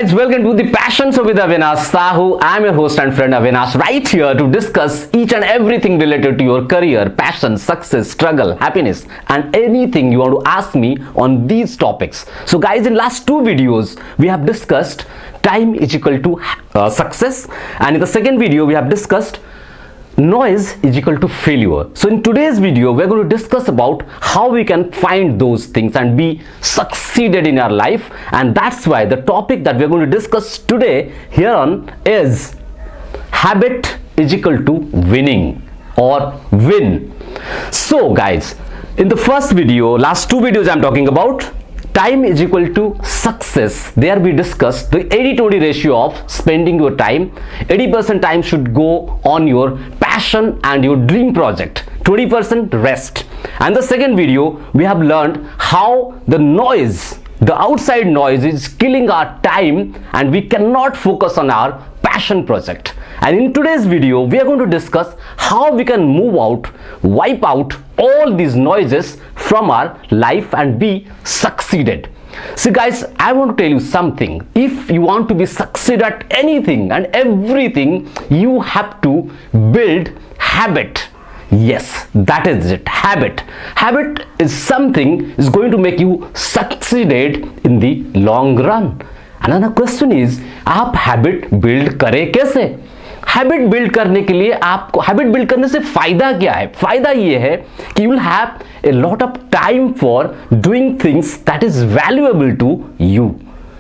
Guys, welcome to the Passions with Avinash Sahu. I am your host and friend Avinash, right here to discuss each and everything related to your career, passion, success, struggle, happiness, and anything you want to ask me on these topics. So guys, in last two videos we have discussed time is equal to success, and in the second video we have discussed noise is equal to failure. So in today's video we are going to discuss about how we can find those things and be succeeded in our life, and that's why the topic that we are going to discuss today here on is habit is equal to winning or win. So guys, in the first video, last two videos I'm talking about time is equal to success. There we discussed the 80-20 ratio of spending your time. 80% time should go on your passion and your dream project, 20% rest. And the second video we have learned how the noise, the outside noise, is killing our time and we cannot focus on our passion project. And in today's video we are going to discuss how we can move out, wipe out all these noises from our life and be succeeded. See guys, I want to tell you something. If you want to be succeed at anything and everything, you have to build habit. Yes, that is it. Habit is something is going to make you succeeded in the long run. Another question is, आप habit build करें कैसे? Habit build करने के लिए आपको, habit build करने से फायदा क्या है? फायदा ये है कि you will have a lot of time for doing things that is valuable to you.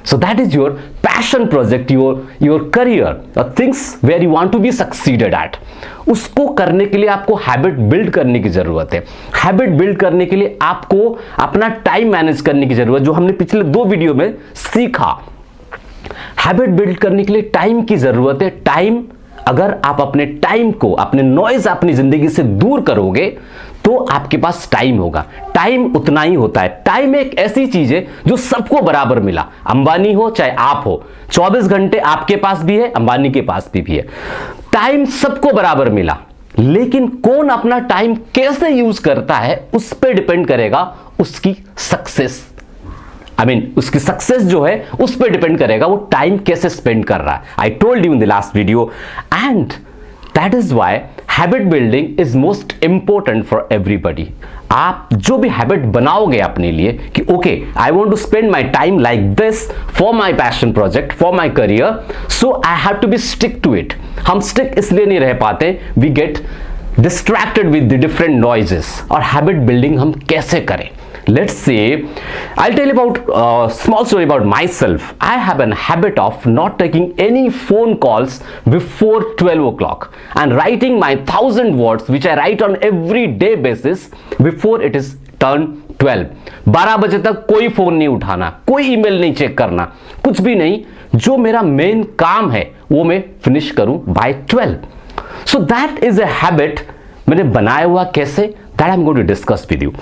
So that is your passion project, your career, things where you want to be succeeded at. उसको करने के लिए आपको habit build करने की जरूरत है. Habit build करने के लिए आपको अपना टाइम मैनेज करने की जरूरत, जो हमने पिछले दो वीडियो में सीखा. हैबिट बिल्ड करने के लिए टाइम की जरूरत है. टाइम, अगर आप अपने टाइम को, अपने नॉइज अपनी जिंदगी से दूर करोगे तो आपके पास टाइम होगा. टाइम उतना ही होता है. टाइम एक ऐसी चीज है जो सबको बराबर मिला. अंबानी हो चाहे आप हो, 24 घंटे आपके पास भी है, अंबानी के पास भी है. टाइम सबको बराबर मिला, लेकिन कौन अपना टाइम कैसे यूज करता है उस पर डिपेंड करेगा उसकी सक्सेस. उसकी सक्सेस जो है उस पर डिपेंड करेगा वो टाइम कैसे स्पेंड कर रहा है. I told you in the last video, and that is why habit building is most important for everybody. आप जो भी हैबिट बनाओगे अपने लिए कि okay, I want to spend my time like this for my passion project, for my career, so I have to be stick to it. हम stick इसलिए नहीं रह पाते, we get distracted with the different noises. और habit building हम कैसे करें? Let's say, I'll tell you about small story about myself. I have a habit of not taking any phone calls before 12 o'clock and writing my 1000 words which I write on every day basis before it is turned 12. 12 बजे तक कोई phone नहीं उठाना, कोई email नहीं check करना, कुछ भी नहीं. जो मेरा मेन काम है वो मैं फिनिश करूं by 12. So that is a habit मैंने बनाया हुआ. कैसे? That I'm going to discuss with you.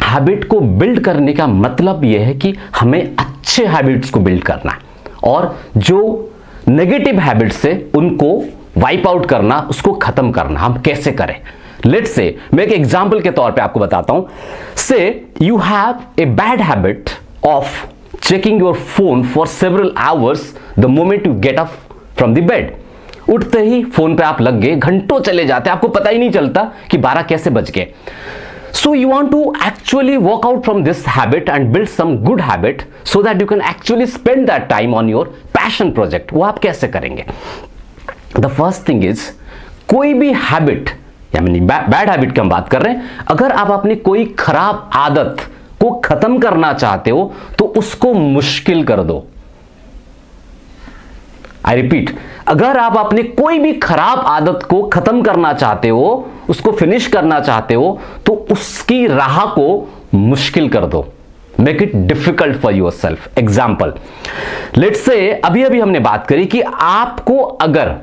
Habit को बिल्ड करने का मतलब यह है कि हमें अच्छे हैबिट्स को बिल्ड करना है और जो नेगेटिव हैबिट्स है उनको वाइप आउट करना, उसको खत्म करना. हम कैसे करें? लेट्स से, मैं एक एग्जांपल के तौर पे आपको बताता हूं. से you have a bad habit of checking your phone for several hours the moment you get up from the bed. उठते ही फोन पे आप लग गए, घंटों चले जाते, आपको पता ही नहीं चलता कि 12 कैसे बज गए. So you want to actually walk out from this habit and build some good habit so that you can actually spend that time on your passion project. वो आप कैसे करेंगे? The first thing is, कोई भी habit, bad habit की हम बात कर रहे हैं, अगर आप अपनी कोई खराब आदत को खत्म करना चाहते हो तो उसको मुश्किल कर दो. आई रिपीट, अगर आप अपने कोई भी खराब आदत को खत्म करना चाहते हो, उसको फिनिश करना चाहते हो, तो उसकी राह को मुश्किल कर दो. Make it difficult for your self. Example, let's say अभी हमने बात करी कि आपको अगर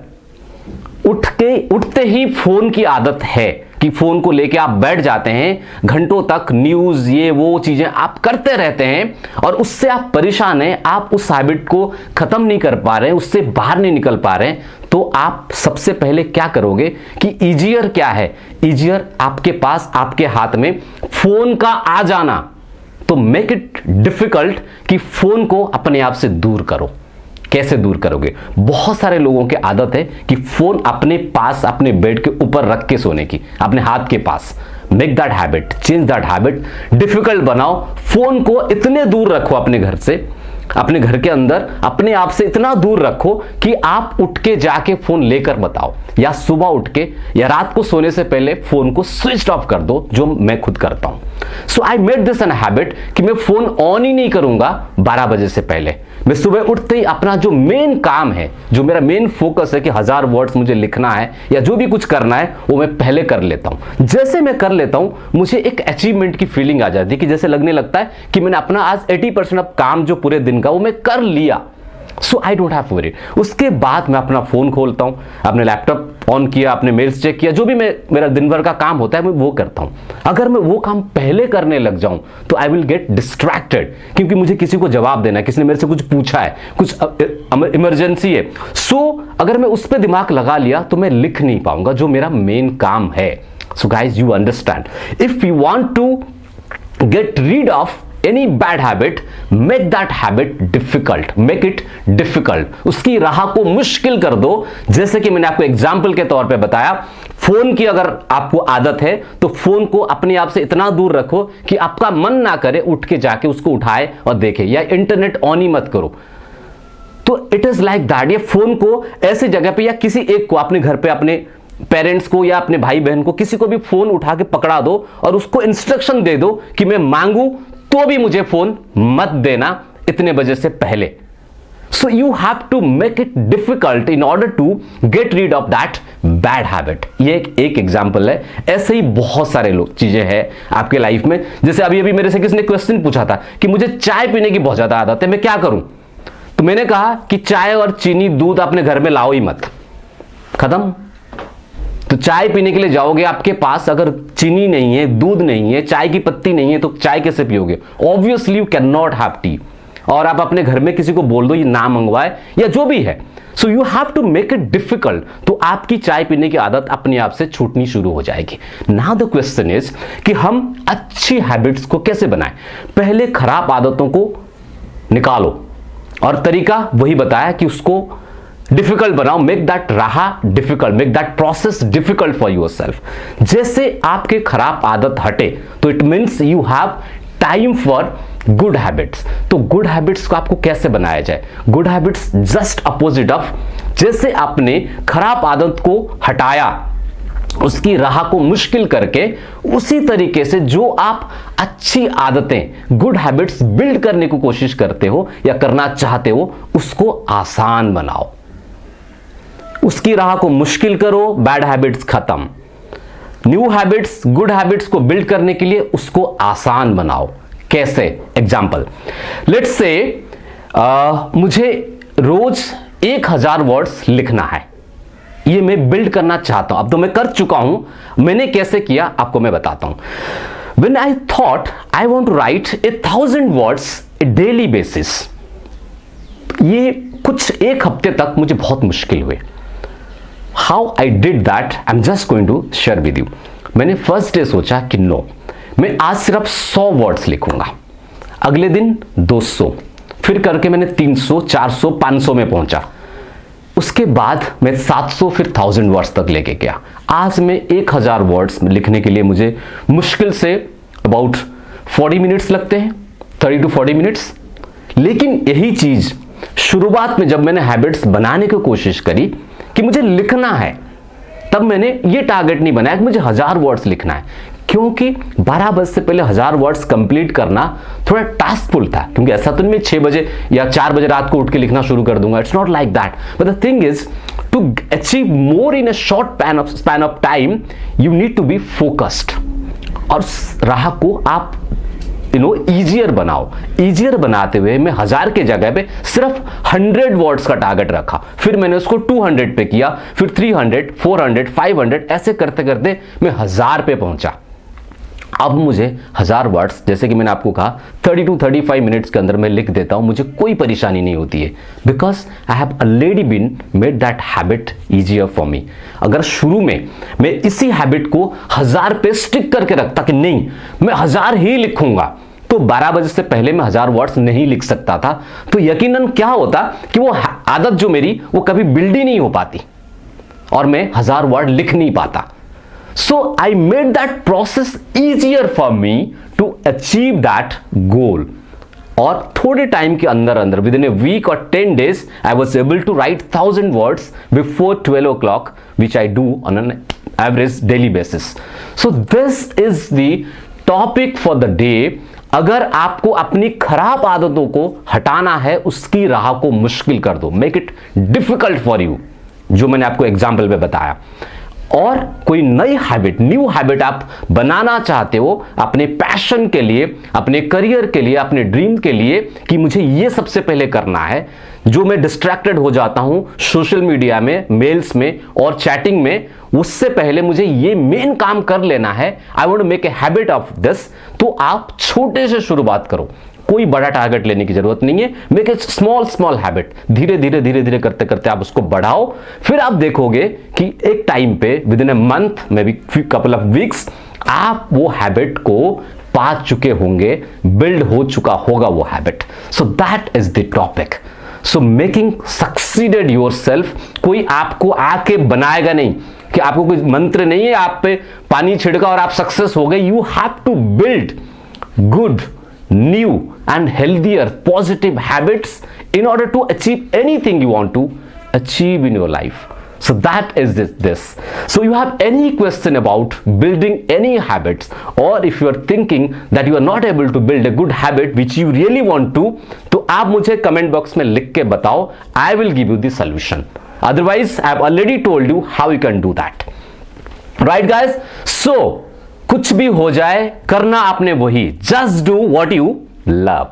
उठते ही फोन की आदत है कि फोन को लेके आप बैठ जाते हैं, घंटों तक न्यूज, ये वो चीजें आप करते रहते हैं और उससे आप परेशान हैं, आप उस हैबिट को खत्म नहीं कर पा रहे हैं, उससे बाहर नहीं निकल पा रहे हैं, तो आप सबसे पहले क्या करोगे कि इजियर क्या है? इजियर आपके पास, आपके हाथ में फोन का आ जाना. तो मेक इट डिफिकल्ट कि फोन को अपने आप से दूर करो. कैसे दूर करोगे? बहुत सारे लोगों की आदत है कि फोन अपने पास, अपने बेड के ऊपर रख के सोने की, अपने हाथ के पास। Make that habit, change that habit, difficult बनाओ। फोन को इतने दूर रखो अपने घर से, अपने घर के अंदर अपने आप से इतना दूर रखो कि आप उठ के जाके फोन लेकर बताओ, या सुबह उठ के या रात को सोने से पहले फोन को स्विच ऑफ कर दो, जो मैं खुद करता हूं। So I made this an habit कि मैं फोन ऑन ही नहीं करूंगा 12 बजे से पहले। मैं सुबह उठते ही अपना जो मेन काम है, जो मेरा मेन फोकस है कि 1000 वर्ड्स मुझे लिखना है या जो भी कुछ करना है, वो मैं पहले कर लेता हूं। जैसे मैं कर लेता हूं, मुझे एक अचीवमेंट की फीलिंग आ जाती है कि जैसे लगने लगता है कि मैंने अपना आज 80% ऑफ काम जो पूरे दिन का वो मैं कर लिया। सो आई डोंट हैव वरी। उसके बाद मैं अपना फोन खोलता हूं, अपने लैपटॉप ऑन किया, अपने मेल्स चेक किया, जो भी मेरा दिन भर का काम होता है मैं वो करता हूं। अगर मैं वो काम पहले करने लग जाऊं तो आई विल गेट डिस्ट्रैक्टेड, क्योंकि मुझे किसी को जवाब देना है, किसी ने मेरे से कुछ पूछा है, कुछ इमरजेंसी है। सो अगर मैं उस पर दिमाग लगा लिया तो मैं लिख नहीं पाऊंगा जो मेरा मेन काम है। So guys, you understand, if you want to get rid of any bad habit, make that habit difficult, make it difficult, उसकी राह को मुश्किल कर दो। जैसे कि मैंने आपको एग्जाम्पल के तौर पे बताया, फोन की अगर आपको आदत है तो फोन को अपने आप से इतना दूर रखो कि आपका मन ना करे उठ के जाके उसको उठाए और देखे, या इंटरनेट ऑन ही मत करो। तो इट इज लाइक दैट। ये फोन को ऐसी जगह पे या किसी एक को, अपने घर पे अपने पेरेंट्स को या अपने भाई बहन को, किसी को भी फोन उठा के पकड़ा दो और उसको इंस्ट्रक्शन दे दो कि मैं मांगू तो भी मुझे फोन मत देना इतने बजे से पहले। So you have to make it difficult in order to get rid of that bad habit. ये एक एग्जाम्पल है। ऐसे ही बहुत सारे लोग चीजें हैं आपके लाइफ में। जैसे अभी अभी मेरे से किसी ने क्वेश्चन पूछा था कि मुझे चाय पीने की बहुत ज्यादा आदत है, मैं क्या करूं? तो मैंने कहा कि चाय और चीनी दूध अपने घर में लाओ ही मत, खत्म। तो चाय पीने के लिए जाओगे, आपके पास अगर चीनी नहीं है, दूध नहीं है, चाय की पत्ती नहीं है, तो चाय कैसे पियोगे? Obviously you can not have T. और आप अपने घर में किसी को बोल दो ये ना मंगवाए या जो भी है। So you have to make it difficult, तो आपकी चाय पीने की आदत अपने आप से छूटनी शुरू हो जाएगी। नाउ द क्वेश्चन इज कि हम अच्छी हैबिट्स को कैसे बनाएं। पहले खराब आदतों को निकालो, और तरीका वही बताया कि उसको डिफिकल्ट बनाओ। मेक दैट राह difficult, make that process difficult for yourself. जैसे आपके खराब आदत हटे तो it means you have time for good habits. तो गुड हैबिट्स को आपको कैसे बनाया जाए? Good habits just opposite of, जैसे आपने खराब आदत को हटाया, उसकी राह को मुश्किल करके, उसी तरीके से जो आप अच्छी आदतें, गुड हैबिट्स बिल्ड करने की कोशिश करते हो या करना चाहते हो, उसको आसान बनाओ। उसकी राह को मुश्किल करो, बैड हैबिट्स खत्म। न्यू हैबिट्स, गुड हैबिट्स को बिल्ड करने के लिए उसको आसान बनाओ। कैसे? एग्जाम्पल, लेट्स से मुझे रोज 1000 वर्ड्स लिखना है, ये मैं बिल्ड करना चाहता हूं। अब तो मैं कर चुका हूं, मैंने कैसे किया आपको मैं बताता हूं। When I thought I want to write 1000 words a daily basis, ये कुछ एक हफ्ते तक मुझे बहुत मुश्किल हुए। How I did that, I'm just going to share with you. मैंने फर्स्ट डे सोचा कि नो, मैं आज सिर्फ 100 वर्ड्स लिखूंगा, अगले दिन 200, फिर करके मैंने 300, 400, 500 में पहुंचा। उसके बाद मैं 700, फिर 1000 वर्ड्स तक लेके गया। आज मैं 1000 वर्ड्स लिखने के लिए मुझे मुश्किल से अबाउट 40 मिनट्स लगते हैं, 30 to 40 मिनट्स। लेकिन यही चीज शुरुआत में जब मैंने हैबिट्स बनाने की कोशिश करी कि मुझे लिखना है, तब मैंने ये टारगेट नहीं बनाया कि मुझे 1000 वर्ड्स लिखना है, क्योंकि 12 बजे से पहले 1000 वर्ड्स कंप्लीट करना थोड़ा टास्कफुल था। क्योंकि ऐसा तो नहीं मैं 6 बजे या 4 बजे रात को उठ के लिखना शुरू कर दूंगा, it's not like that. But the thing is to achieve more in a short span of time, you need to be focused. और राह को आप ईजियर बनाओ। ईजियर बनाते हुए मैं 1000 के जगह पे सिर्फ 100 वर्ड्स का टारगेट रखा, फिर मैंने उसको 200 पे किया, फिर 300, 400, 500, ऐसे करते करते मैं 1000 पे पहुंचा। अब मुझे 1000 वर्ड्स, जैसे कि मैंने आपको कहा, 30 to 35 मिनट्स के अंदर मैं लिख देता हूं, मुझे कोई परेशानी नहीं होती है, because I have already been made that habit easier for me. अगर शुरू में मैं इसी हैबिट को 1000 पे स्टिक करके रखता कि नहीं मैं 1000 ही लिखूंगा, तो 12 बजे से पहले मैं 1000 वर्ड्स नहीं लिख सकता था, तो यकीनन क्या होता कि वो आदत जो मेरी वो कभी बिल्ड ही नहीं हो पाती और मैं 1000 वर्ड लिख नहीं पाता. So I made that process easier for me to achieve that goal. और थोड़े टाइम के अंदर अंदर विद इन ए वीक और 10 days I was able to write 1000 words before 12 o'clock, which I do on an average daily basis. So this is the topic for the day. अगर आपको अपनी खराब आदतों को हटाना है, उसकी राह को मुश्किल कर दो, make it difficult for you, जो मैंने आपको एग्जाम्पल में बताया. और कोई नई हैबिट, न्यू हैबिट आप बनाना चाहते हो अपने पैशन के लिए, अपने करियर के लिए, अपने ड्रीम के लिए, कि मुझे ये सबसे पहले करना है, जो मैं डिस्ट्रैक्टेड हो जाता हूं सोशल मीडिया में, मेल्स में और चैटिंग में, उससे पहले मुझे ये मेन काम कर लेना है, I want to make a habit of this. तो आप छोटे से शुरुआत करो, कोई बड़ा टारगेट लेने की जरूरत नहीं है. Make a small small habit, धीरे धीरे धीरे धीरे करते करते आप उसको बढ़ाओ. फिर आप देखोगे कि एक टाइम पे with in a month, may be couple of weeks, आप वो हैबिट को पा चुके होंगे, बिल्ड हो चुका होगा वो habit. So that is the topic. So making succeeded your self. कोई आपको आके बनाएगा नहीं, कि आपको कोई मंत्र नहीं है, आप पे पानी छिड़का और आप सक्सेस हो गए. You have to build good, new and healthier positive habits in order to achieve anything you want to achieve in your life. So that is this. So you have any question about building any habits, or if you are thinking that you are not able to build a good habit which you really want to, तो आप मुझे comment box में लिख के बताओ. I will give you the solution. Otherwise I have already told you how you can do that. Right guys? So कुछ भी हो जाए, करना आपने वही, just do what you love.